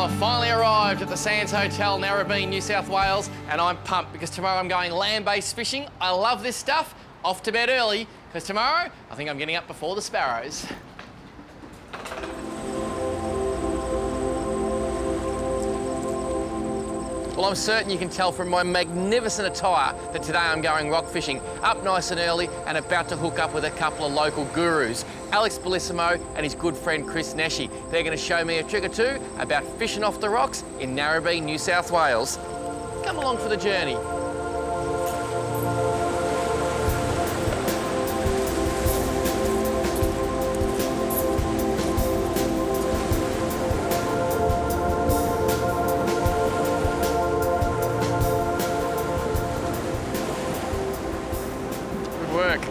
I've finally arrived at the Sands Hotel, Narrabeen, New South Wales, and I'm pumped because tomorrow I'm going land-based fishing. I love this stuff. Off to bed early, because tomorrow I think I'm getting up before the sparrows. Well, I'm certain you can tell from my magnificent attire that today I'm going rock fishing, up nice and early and about to hook up with a couple of local gurus, Alex Bellissimo and his good friend Chris Neshi. They're going to show me a trick or two about fishing off the rocks in Narrabeen, New South Wales. Come along for the journey. Work.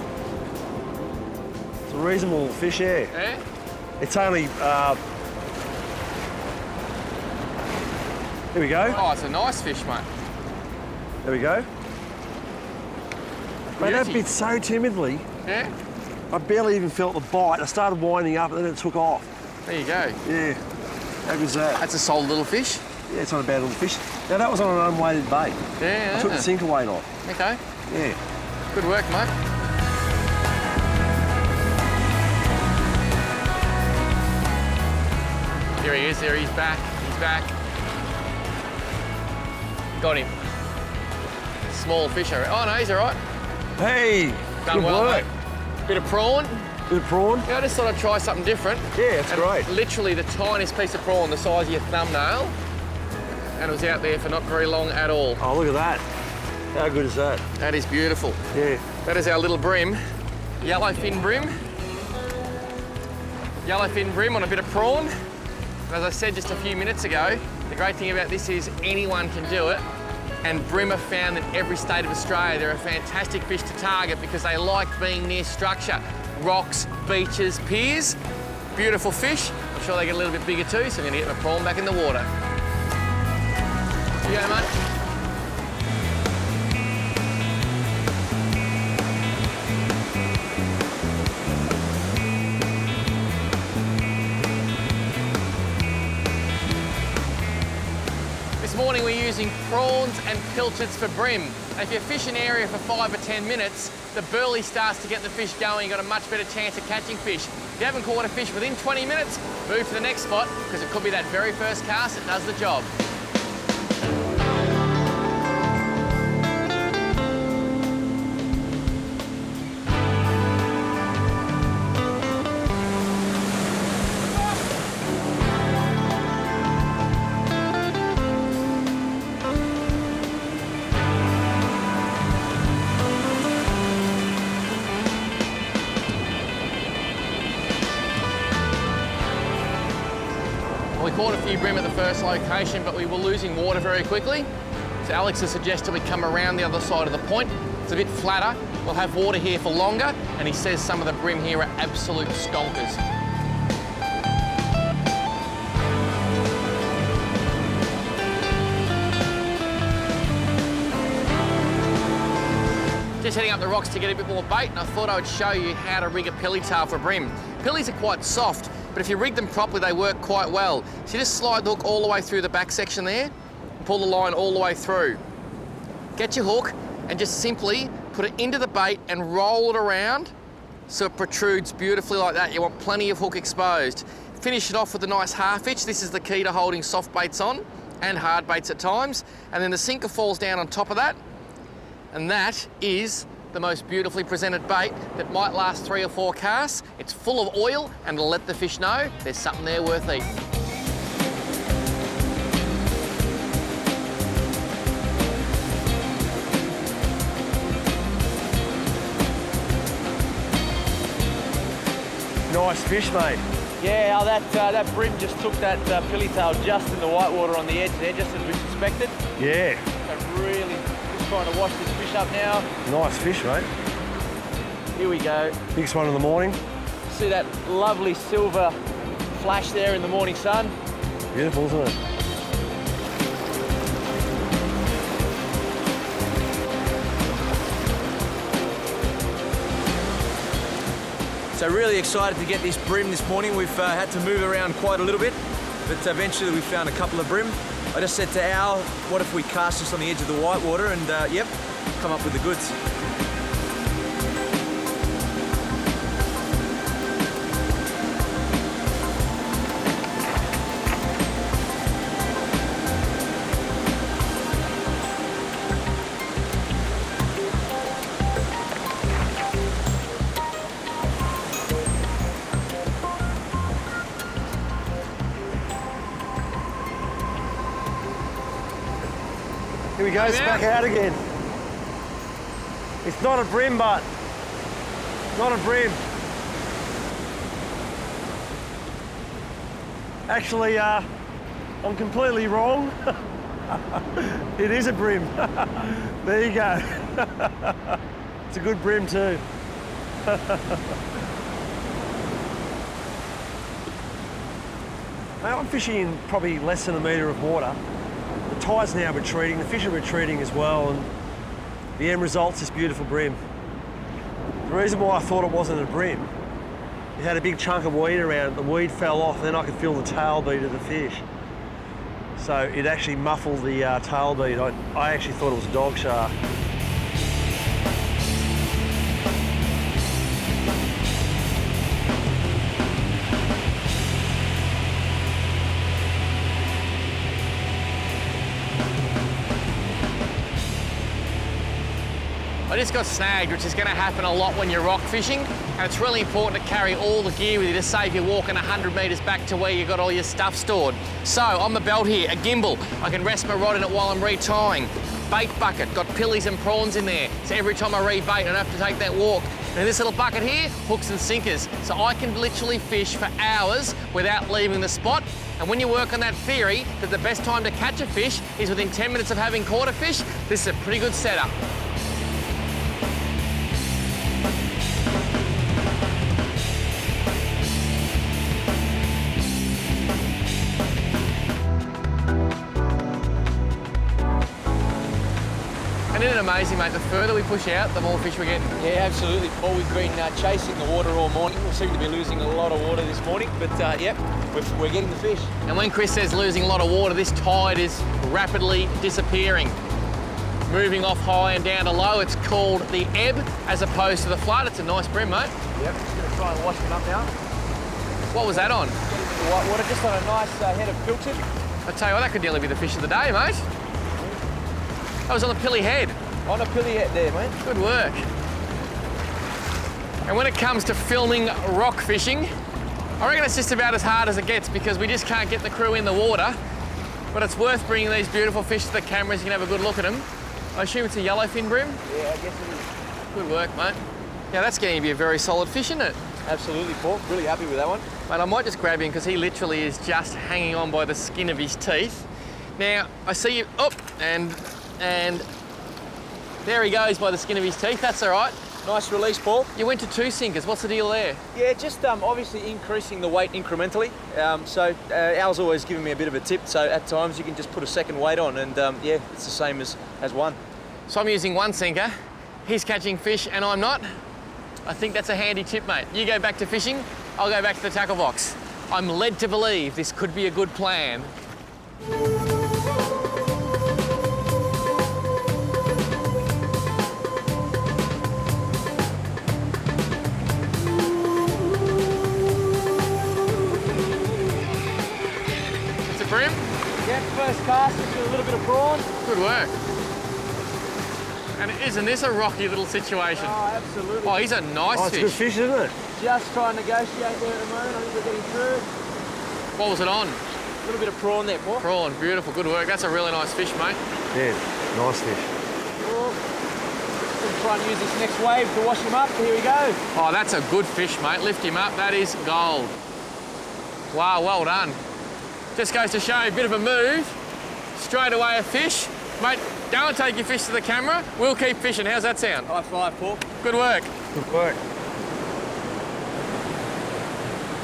It's a reasonable fish, yeah. Yeah? It's only, here we go. Oh, it's a nice fish, mate. There we go. Mate, that Beauty. bit so timidly, Yeah? I barely even felt the bite. I started winding up and then it took off. There you go. Yeah, how good's that? That's a solid little fish. Yeah, it's not a bad little fish. Now that was on an unweighted bait. Yeah. I took the sinker weight off. Okay. Yeah. Good work, mate. Here he is, there he's back, Got him. Small fish, I reckon. Oh no, he's all right. Hey, Done good well, work. mate. Bit of prawn. Bit of prawn. Yeah, I just thought I'd try something different. Yeah, it's And great. Literally the tiniest piece of prawn, the size of your thumbnail. And it was out there for not very long at all. Oh, look at that. How good is that? That is beautiful. Yeah. That is our little bream. Yellowfin bream. Yellowfin bream on a bit of prawn. And as I said just a few minutes ago, the great thing about this is anyone can do it. And bream are found in every state of Australia. They're a fantastic fish to target because they like being near structure. Rocks, beaches, piers. Beautiful fish. I'm sure they get a little bit bigger too, so I'm gonna get my prawn back in the water. Here you go, mate. This morning we're using prawns and pilchards for bream. If you fish an area for 5 or 10 minutes, the burley starts to get the fish going. You've got a much better chance of catching fish. If you haven't caught a fish within 20 minutes, move to the next spot because it could be that very first cast that does the job. We caught a few bream at the first location, but we were losing water very quickly. So Alex has suggested we come around the other side of the point. It's a bit flatter. We'll have water here for longer, and he says some of the bream here are absolute stonkers. Just heading up the rocks to get a bit more bait, and I thought I would show you how to rig a pilly tail for a bream. Pillies are quite soft, but if you rig them properly, they work quite well. So you just slide the hook all the way through the back section there, and pull the line all the way through. Get your hook and just simply put it into the bait and roll it around so it protrudes beautifully like that. You want plenty of hook exposed. Finish it off with a nice half hitch. This is the key to holding soft baits on and hard baits at times. And then the sinker falls down on top of that. And that is the most beautifully presented bait that might last 3 or 4 casts. It's full of oil and it'll let the fish know there's something there worth eating. Nice fish, mate. Yeah, that bream just took that pilly tail just in the whitewater on the edge there, just as we suspected. Yeah. So really just trying to wash this fish up now. Nice fish, mate. Here we go. Biggest one in the morning. See that lovely silver flash there in the morning sun? Beautiful, isn't it? So really excited to get this bream this morning. We've had to move around quite a little bit. but eventually we found a couple of bream. I just said to Al, what if we cast this on the edge of the whitewater, and yep, come up with the goods. Here we go, it's back out again. It's not a bream, but not a bream. Actually, I'm completely wrong. It is a bream. There you go. It's a good bream too. Now, I'm fishing in probably less than a metre of water. The tide's now retreating, the fish are retreating as well, and the end result's this beautiful bream. The reason why I thought it wasn't a bream, it had a big chunk of weed around it, the weed fell off, and then I could feel the tail beat of the fish. So it actually muffled the tail beat. I actually thought it was a dog shark. I just got snagged, which is going to happen a lot when you're rock fishing, and it's really important to carry all the gear with you to save you walking 100 metres back to where you got all your stuff stored. So on the belt here, a gimbal. I can rest my rod in it while I'm retying. Bait bucket, got pillies and prawns in there, so every time I rebait I don't have to take that walk. And this little bucket here, hooks and sinkers, so I can literally fish for hours without leaving the spot. And when you work on that theory that the best time to catch a fish is within 10 minutes of having caught a fish, this is a pretty good setup. Isn't it amazing, mate? The further we push out, the more fish we get. Yeah, absolutely, Paul. We've been chasing the water all morning. We seem to be losing a lot of water this morning, but yep, we're getting the fish. And when Chris says losing a lot of water, this tide is rapidly disappearing. Moving off high and down to low. It's called the ebb as opposed to the flood. It's a nice bream, mate. Yep, just going to try and wash them up now. What was that on? Getting the white water, just on a nice head of pilchard. I tell you what, that could nearly be the fish of the day, mate. That was on the pilly head. On a pilly head there, mate. Good work. And when it comes to filming rock fishing, I reckon it's just about as hard as it gets because we just can't get the crew in the water. But it's worth bringing these beautiful fish to the cameras. You can have a good look at them. I assume it's a yellowfin bream? Yeah, I guess it is. Good work, mate. Now that's going to be a very solid fish, isn't it? Absolutely, Paul. Really happy with that one. Mate, I might just grab him because he literally is just hanging on by the skin of his teeth. Now, I see you up and there he goes by the skin of his teeth. That's all right. Nice release, Paul. You went to 2 sinkers. What's the deal there? Yeah, just obviously increasing the weight incrementally. Al's always giving me a bit of a tip, so at times you can just put a second weight on and yeah, it's the same as one. So I'm using 1 sinker. He's catching fish and I'm not. I think that's a handy tip, mate. You go back to fishing, I'll go back to the tackle box. I'm led to believe this could be a good plan. Bream? Yeah, first cast, just with a little bit of prawn. Good work. And isn't this a rocky little situation? Oh, absolutely. Oh, he's a nice Oh, it's fish. a good fish, isn't it? Just trying to negotiate there at the moment. I think we're getting through. What was it on? A little bit of prawn there, Paul. Prawn, beautiful, good work. That's a really nice fish, mate. Yeah, nice fish. Well, we'll try and use this next wave to wash him up. Here we go. Oh, that's a good fish, mate. Lift him up. That is gold. Wow, well done. Just goes to show a bit of a move. Straight away a fish. Mate, go and take your fish to the camera. We'll keep fishing. How's that sound? High five, Paul. Good work. Good work.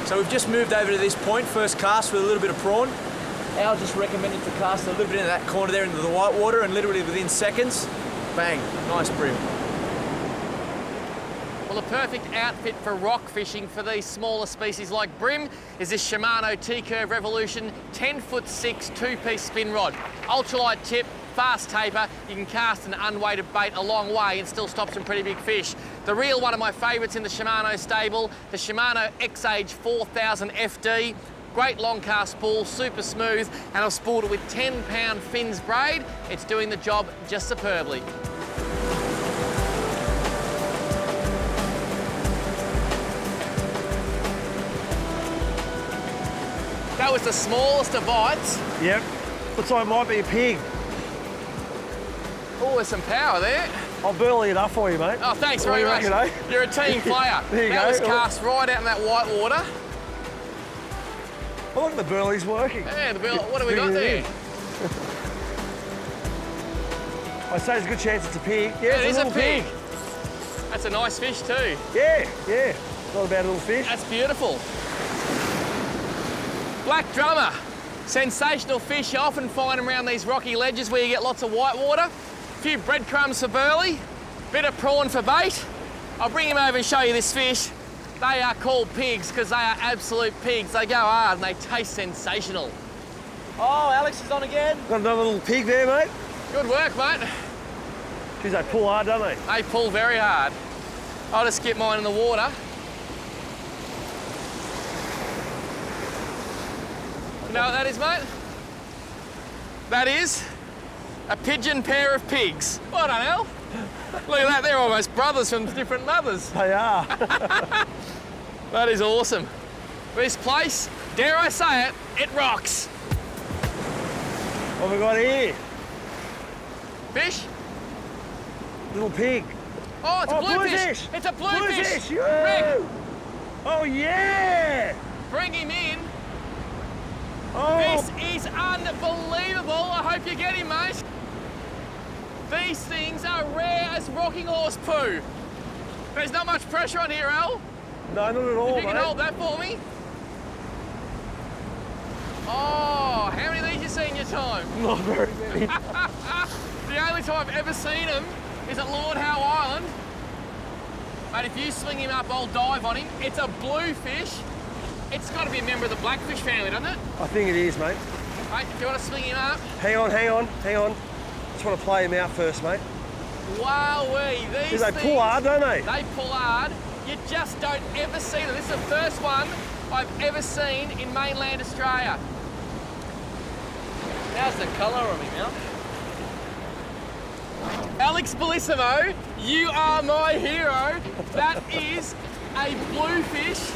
So we've just moved over to this point, first cast with a little bit of prawn. Al just recommended to cast a little bit into that corner there into the white water, and literally within seconds, bang, nice bream. Well, the perfect outfit for rock fishing for these smaller species like bream is this Shimano T-Curve Revolution 10'6" two-piece spin rod. Ultralight tip, fast taper, you can cast an unweighted bait a long way and still stop some pretty big fish. The real one of my favourites in the Shimano stable, the Shimano X-Age 4000 FD. Great long cast spool, super smooth, and I've spooled it with 10-pound fins braid. It's doing the job just superbly. That was the smallest of bites. Yep. Looks like it might be a pig. Oh, there's some power there. I'll burley it up for you, mate. Oh, thanks What very do you much. reckon, eh? You're a team player. There you that go. was cast right out in that white water. Oh, look, the burley's working. Yeah, the bill. What have we got Bringing it there? in. I'd say there's a good chance it's a pig. Yeah, Yeah, it's it is a a little pig. That's a nice fish too. Yeah, yeah. Not a bad little fish. That's beautiful. Black drummer. Sensational fish. You often find them around these rocky ledges where you get lots of white water. A few breadcrumbs for burley. Bit of prawn for bait. I'll bring him over and show you this fish. They are called pigs because they are absolute pigs. They go hard and they taste sensational. Oh, Alex is on again. Got another little pig there, mate. Good work, mate. Geez, they pull hard, don't they? They pull very hard. I'll just get mine in the water. You know what that is, mate? That is a pigeon pair of pigs. Well done, Al. Look at that, they're almost brothers from different mothers. They are. That is awesome. This place, dare I say it, it rocks. What have we got here? Fish? Little pig. Oh, it's a Oh, bluefish. It's a bluefish. Yeah. Rick, Oh, yeah. bring him in. Oh. This is unbelievable. I hope you get him, mate. These things are rare as rocking horse poo. There's not much pressure on here, Al. No, not at all, If you can mate. hold that for me. Oh, how many of these you see in your time? Not very many. The only time I've ever seen him is at Lord Howe Island. Mate, if you swing him up, I'll dive on him. It's a bluefish. It's got to be a member of the blackfish family, doesn't it? I think it is, mate. Mate, if you want to swing him up. Hang on. Just want to play him out first, mate. Wowee, these Geez, they things, pull hard, don't they? They pull hard. You just don't ever see them. This is the first one I've ever seen in mainland Australia. How's the colour on him, Al? Alex Bellissimo, you are my hero. That is a bluefish.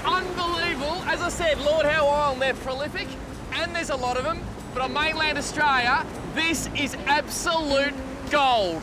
Unbelievable. As I said, Lord Howe Island, they're prolific and there's a lot of them. But on mainland Australia, this is absolute gold.